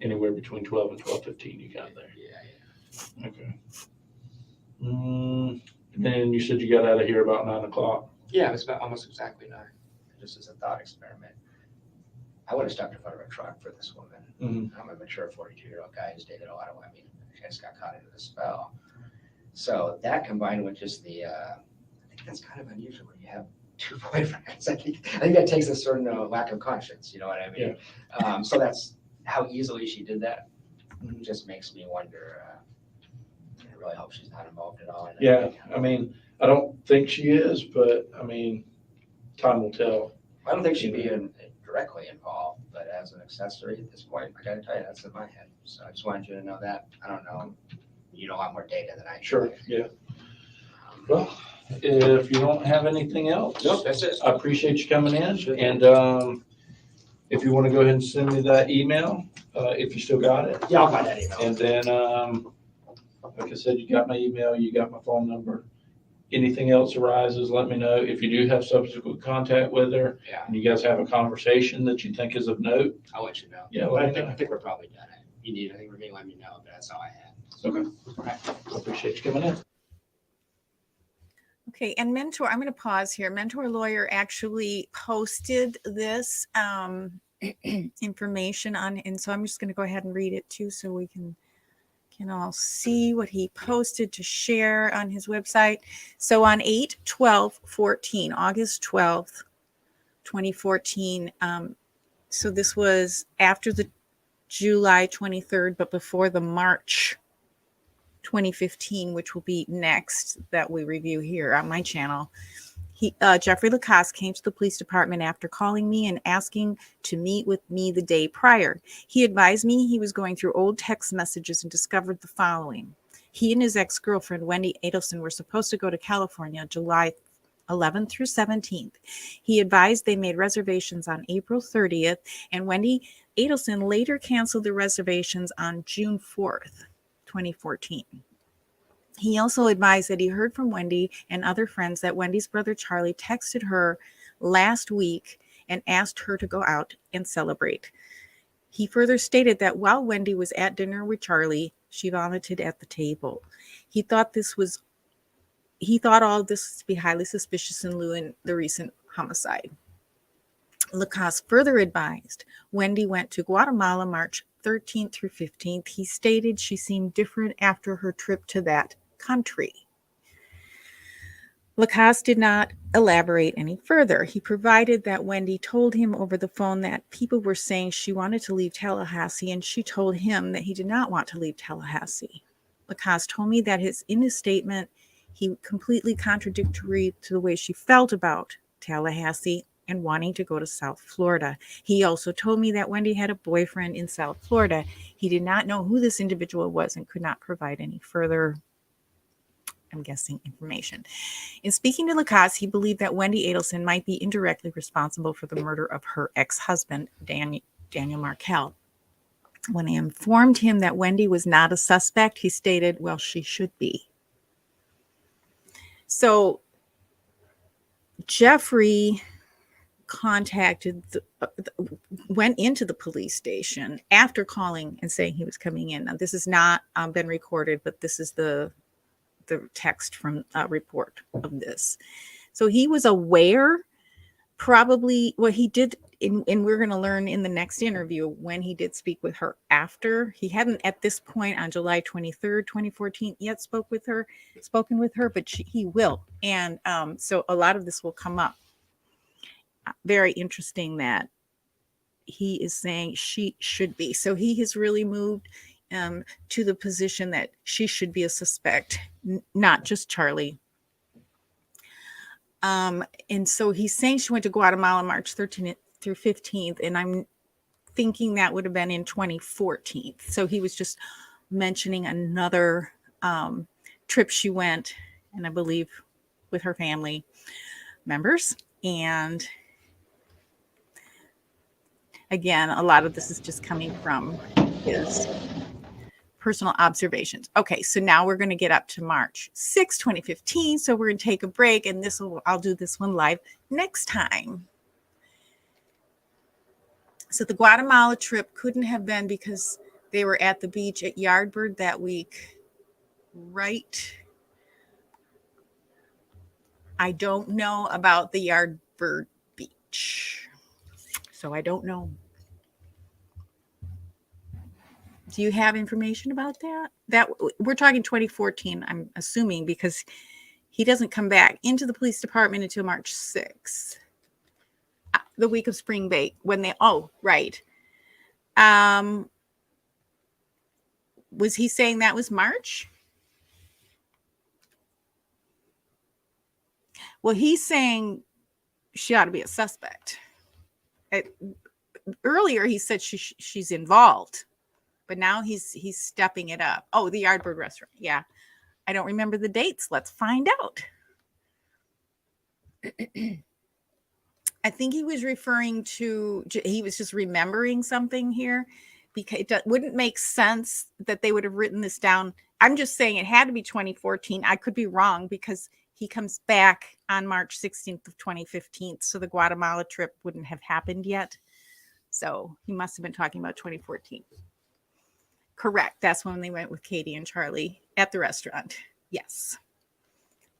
anywhere between 12 and 12:15 you got there. Yeah. Okay. Then you said you got out of here about 9 o'clock. Yeah, it was about almost exactly 9. Just as a thought experiment. I would have stopped in front of a truck for this woman. Mhm. I'm a mature 42-year-old guy who's dated a lot of women. I just got caught into the spell. So that combined with just I think that's kind of unusual when you have 2 boyfriends. I think that takes a certain lack of conscience, you know what I mean? Yeah. So that's how easily she did that. It just makes me wonder. I really hope she's not involved at all. In Yeah, I mean, I don't think she is, but I mean, time will tell. I don't think she'd be directly involved, but as an accessory at this point, I gotta tell you, that's in my head. So I just wanted you to know that. I don't know. You know a lot more data than I do. Sure, yeah. Well, if you don't have anything else. Nope, that's it. I appreciate you coming in, and if you want to go ahead and send me that email, if you still got it. Yeah, I'll find that email. And then, like I said, you got my email, you got my phone number. Anything else arises, let me know. If you do have subsequent contact with her, Yeah, and you guys have a conversation that you think is of note, I'll let you know. Yeah, But let me I know. think we're probably done. You need anything from me, let me know, but that's all I had. Okay. All right. I appreciate you coming in. Okay, and Mentor, I'm going to pause here. Mentour Lawyer actually posted this information on, and so I'm just going to go ahead and read it too, so we can all see what he posted to share on his website. So on 8/12/14, August 12th, 2014. So this was after the July 23rd, but before the March 2015, which will be next that we review here on my channel. Jeffrey LaCasse came to the police department after calling me and asking to meet with me the day prior. He advised me he was going through old text messages and discovered the following. He and his ex-girlfriend, Wendi Adelson, were supposed to go to California July 11th through 17th. He advised they made reservations on April 30th, and Wendi Adelson later canceled the reservations on June 4th, 2014. He also advised that he heard from Wendy and other friends that Wendy's brother Charlie texted her last week and asked her to go out and celebrate. He further stated that while Wendy was at dinner with Charlie, she vomited at the table. He thought all of this to be highly suspicious in lieu of the recent homicide. LaCasse further advised Wendy went to Guatemala March 13th through 15th. He stated she seemed different after her trip to that country. LaCasse did not elaborate any further. He provided that Wendy told him over the phone that people were saying she wanted to leave Tallahassee, and she told him that he did not want to leave Tallahassee. LaCasse told me that in his statement, he completely contradictory to the way she felt about Tallahassee and wanting to go to South Florida. He also told me that Wendy had a boyfriend in South Florida. He did not know who this individual was and could not provide any further, I'm guessing, information. In speaking to LaCasse, he believed that Wendi Adelson might be indirectly responsible for the murder of her ex-husband, Daniel Markel. When I informed him that Wendy was not a suspect, he stated, well, she should be. So Jeffrey went into the police station after calling and saying he was coming in. Now, this has not been recorded, but this is the text from a report of this. So he was aware, probably what he did, and we're going to learn in the next interview when he did speak with her after. He hadn't at this point on July 23rd, 2014 yet spoken with her, but he will. And so a lot of this will come up. Very interesting that he is saying she should be. So he has really moved to the position that she should be a suspect, not just Charlie. And so he's saying she went to Guatemala March 13th through 15th, and I'm thinking that would have been in 2014. So he was just mentioning another trip she went, and I believe with her family members. And again, a lot of this is just coming from his personal observations. Okay, so now we're going to get up to March 6, 2015. So we're going to take a break, and I'll do this one live next time. So the Guatemala trip couldn't have been because they were at the beach at Yardbird that week, right? I don't know about the Yardbird beach. So I don't know. Do you have information about that? That we're talking 2014, I'm assuming, because he doesn't come back into the police department until March 6th, the week of spring break, when right. Was he saying that was March? Well, he's saying she ought to be a suspect. Earlier, he said she's involved, but now he's stepping it up. Oh, the Yardbird restaurant. Yeah. I don't remember the dates. Let's find out. I think he was he was just remembering something here, because it wouldn't make sense that they would have written this down. I'm just saying it had to be 2014. I could be wrong, because he comes back on March 16th of 2015. So the Guatemala trip wouldn't have happened yet. So he must have been talking about 2014. Correct. That's when they went with Katie and Charlie at the restaurant. Yes.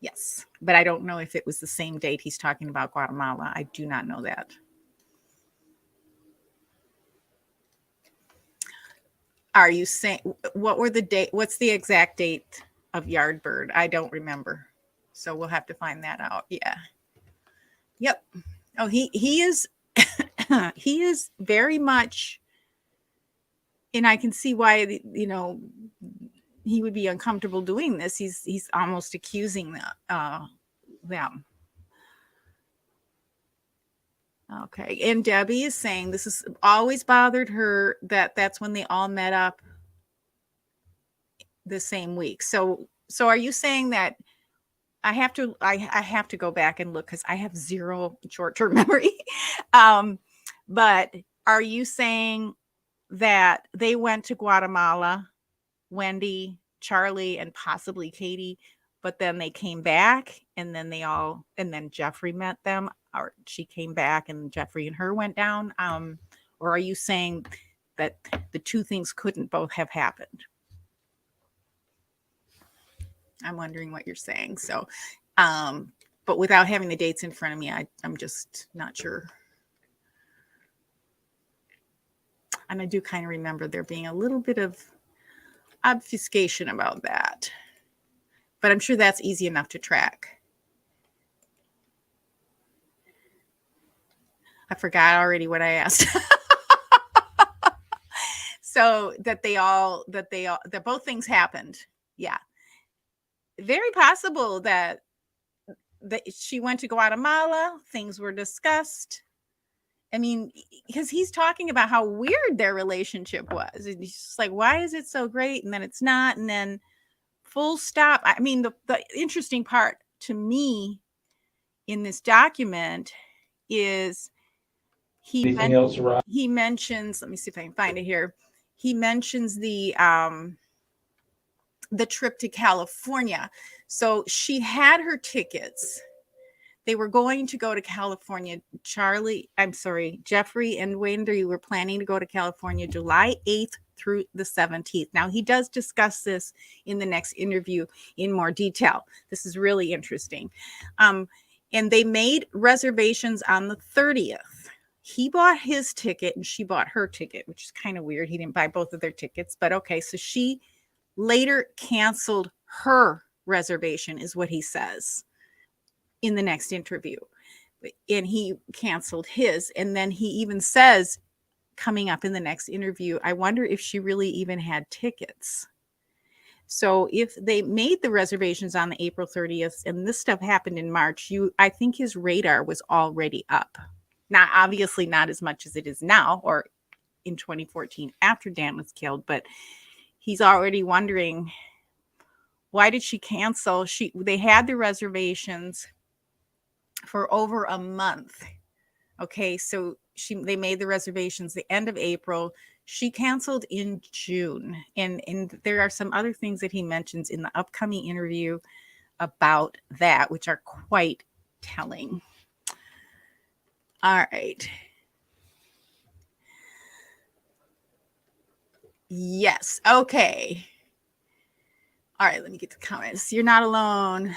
Yes. But I don't know if it was the same date he's talking about Guatemala. I do not know that. Are you saying, what's the exact date of Yardbird? I don't remember. So we'll have to find that out. Yeah. Yep. Oh, he is, he is very much, and I can see why, he would be uncomfortable doing this. He's almost accusing them. Okay. And Debbie is saying this has always bothered her, that's when they all met up the same week. So are you saying that I have to go back and look, because I have zero short-term memory. But are you saying that they went to Guatemala, Wendy, Charlie, and possibly Katie, but then they came back, and then Jeffrey met them, or she came back and Jeffrey and her went down? Or are you saying that the two things couldn't both have happened? I'm wondering what you're saying. So, but without having the dates in front of me, I'm just not sure. And I do kind of remember there being a little bit of obfuscation about that, but I'm sure that's easy enough to track. I forgot already what I asked. So that both things happened. Yeah. Very possible that she went to Guatemala. Things were discussed. I mean, because he's talking about how weird their relationship was. And he's just like, why is it so great? And then it's not. And then full stop. I mean, the interesting part to me in this document is Anything else around? he mentions, let me see if I can find it here. He mentions the trip to California. So she had her tickets. They were going to go to California. Jeffrey and Wendy were planning to go to California July 8th through the 17th. Now, he does discuss this in the next interview in more detail. This is really interesting. And they made reservations on the 30th. He bought his ticket and she bought her ticket, which is kind of weird. He didn't buy both of their tickets, but okay. So she later canceled her reservation, is what he says in the next interview. And he canceled his. And then he even says, coming up in the next interview, I wonder if she really even had tickets. So if they made the reservations on the April 30th and this stuff happened in March, I think his radar was already up. Not obviously not as much as it is now or in 2014 after Dan was killed, but he's already wondering, why did she cancel? They had the reservations for over a month. Okay, so they made the reservations the end of April. She canceled in June. And there are some other things that he mentions in the upcoming interview about that, which are quite telling. All right. Yes. Okay. All right, let me get the comments. You're not alone.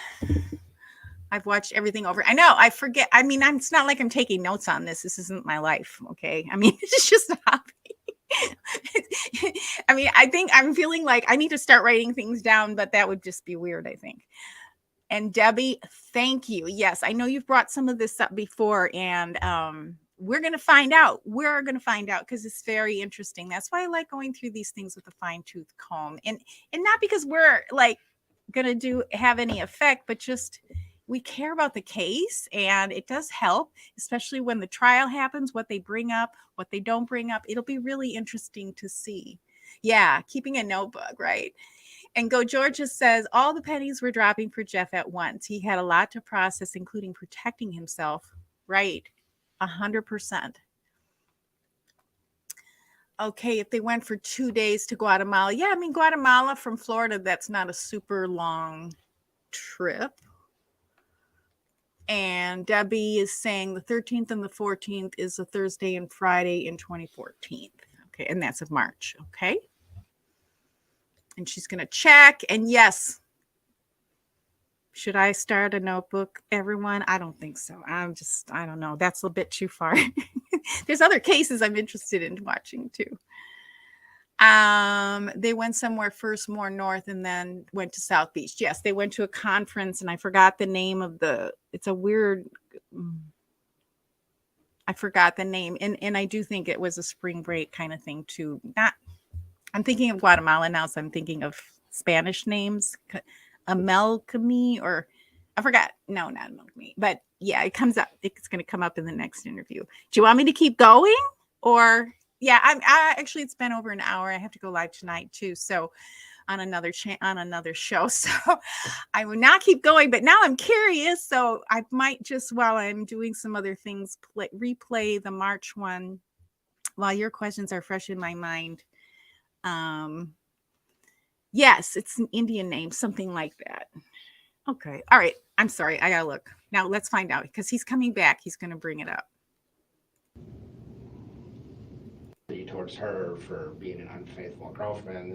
I've watched everything over. I know, I forget. I mean, it's not like I'm taking notes on this. This isn't my life, okay? I mean, it's just a hobby. I mean, I think I'm feeling like I need to start writing things down, but that would just be weird, I think. And Debbie, thank you. Yes, I know you've brought some of this up before, and we're going to find out. We're going to find out because it's very interesting. That's why I like going through these things with a fine-tooth comb. And not because we're like going to have any effect, but just we care about the case, and it does help, especially when the trial happens, what they bring up, what they don't bring up. It'll be really interesting to see. Yeah, keeping a notebook, right? And Go Georgia says, all the pennies were dropping for Jeff at once. He had a lot to process, including protecting himself. Right. 100%. Okay, if they went for 2 days to Guatemala. Yeah, I mean, Guatemala from Florida, that's not a super long trip. And Debbie is saying the 13th and the 14th is a Thursday and Friday in 2014. Okay, and that's of March. Okay. And she's going to check. And yes, should I start a notebook, everyone? I don't think so. I don't know. That's a bit too far. There's other cases I'm interested in watching too. They went somewhere first more north and then went to South Beach. Yes, they went to a conference and I forgot the name of it's a weird, I forgot the name. And I do think it was a spring break kind of thing too. I'm thinking of Guatemala now, so I'm thinking of Spanish names. Amelcami, or I forgot. No, not Amelcami. But yeah, it comes up. It's going to come up in the next interview. Do you want me to keep going? Or yeah, actually, it's been over an hour. I have to go live tonight too. So on another show. So I will not keep going, but now I'm curious. So I might just, while I'm doing some other things, replay the March one while your questions are fresh in my mind. Yes, it's an Indian name, something like that. Okay. All right. I'm sorry. I gotta look. Now let's find out because he's coming back. He's going to bring it up. Towards her for being an unfaithful girlfriend.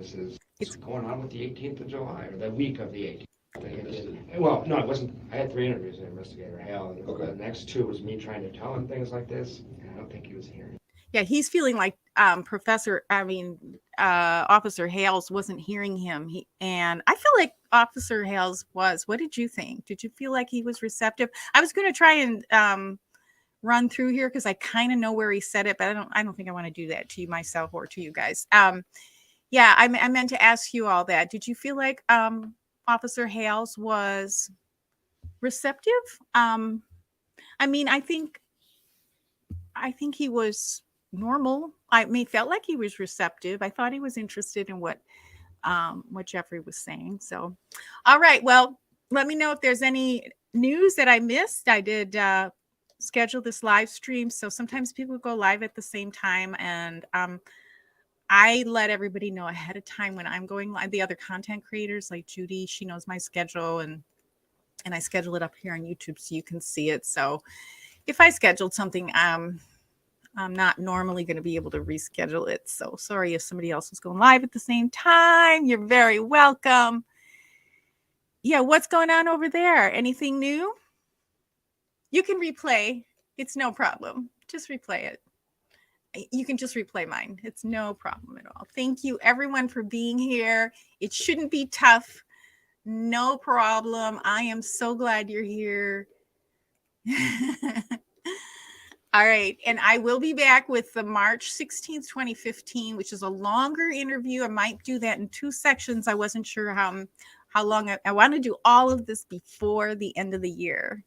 It's going on with the 18th of July, or the week of the 18th. Well, no, it wasn't. I had 3 interviews with Investigator Hale. Okay. The next 2 was me trying to tell him things like this, and I don't think he was hearing. Yeah, he's feeling like Officer Hales wasn't hearing him. And I feel like Officer Hales was. What did you think? Did you feel like he was receptive? I was going to try and run through here because I kind of know where he said it, but I don't think I want to do that to you myself or to you guys. Yeah, Yeah, I meant to ask you all that. Did you feel like Officer Hales was receptive? I mean, I think he was normal. Felt like he was receptive. I thought he was interested in what Jeffrey was saying. So, all right. Well, let me know if there's any news that I missed. I did schedule this live stream, so sometimes people go live at the same time, and I let everybody know ahead of time when I'm going live. The other content creators like Judy, she knows my schedule, and I schedule it up here on YouTube so you can see it. So if I scheduled something, I'm not normally going to be able to reschedule it. So sorry if somebody else was going live at the same time. You're very welcome. Yeah, what's going on over there? Anything new? You can replay. It's no problem. Just replay it. You can just replay mine. It's no problem at all. Thank you, everyone, for being here. It shouldn't be tough. No problem. I am so glad you're here. All right. And I will be back with the March 16th, 2015, which is a longer interview. I might do that in 2 sections. I wasn't sure how long. I want to do all of this before the end of the year.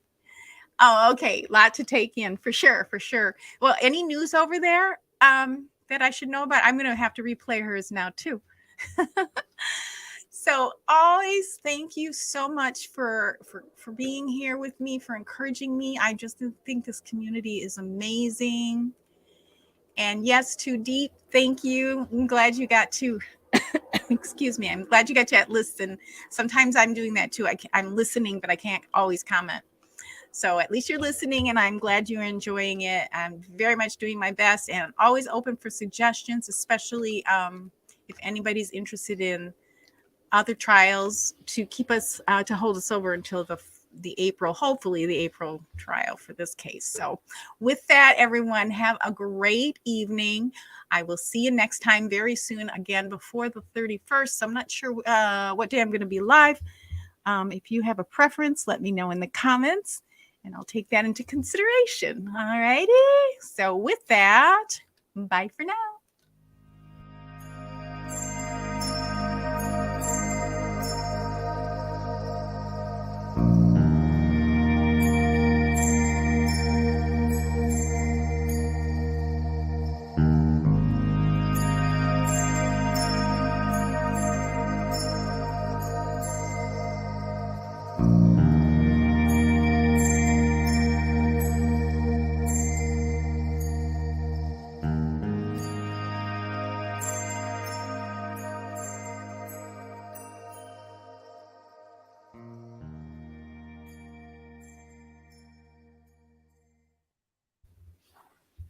Oh, okay. Lot to take in for sure. Well, any news over there that I should know about? I'm going to have to replay hers now too. So always thank you so much for being here with me, for encouraging me. I just think this community is amazing. And yes, Too Deep, thank you. I'm glad you got to, excuse me, I'm glad you got to listen. Sometimes I'm doing that too. I'm listening, but I can't always comment. So at least you're listening, and I'm glad you're enjoying it. I'm very much doing my best, and I'm always open for suggestions, especially if anybody's interested in other trials to keep us, to hold us over until the April, hopefully the April trial for this case. So with that, everyone, have a great evening. I will see you next time very soon, again, before the 31st. I'm not sure what day I'm going to be live. If you have a preference, let me know in the comments, and I'll take that into consideration. All righty. So with that, bye for now.